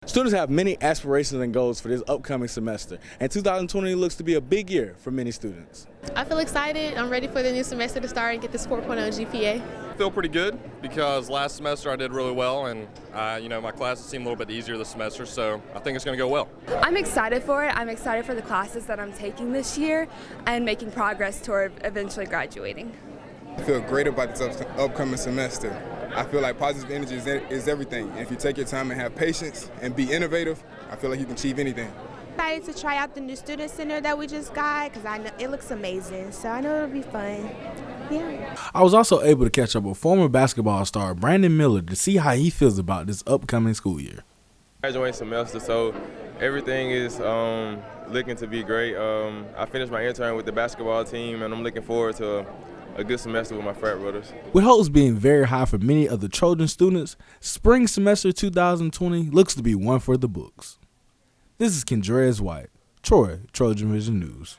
Students have many aspirations and goals for this upcoming semester, and 2020 looks to be a big year for many students. I feel excited. I'm ready for the new semester to start and get this 4.0 GPA. I feel pretty good because last semester I did really well, and my classes seem a little bit easier this semester, so I think it's going to go well. I'm excited for it. I'm excited for the classes that I'm taking this year and making progress toward eventually graduating. I feel great about this upcoming semester. I feel like positive energy is everything. And if you take your time and have patience and be innovative, I feel like you can achieve anything. Excited to try out the new student center that we just got because I know it looks amazing. So I know it'll be fun. Yeah. I was also able to catch up with former basketball star Brandon Miller to see how he feels about this upcoming school year. Graduating semester, so everything is looking to be great. I finished my intern with the basketball team, and I'm looking forward to a good semester with my frat brothers. With hopes being very high for many of the Trojan students, spring semester 2020 looks to be one for the books. This is Kendrez White, TrojanVision News.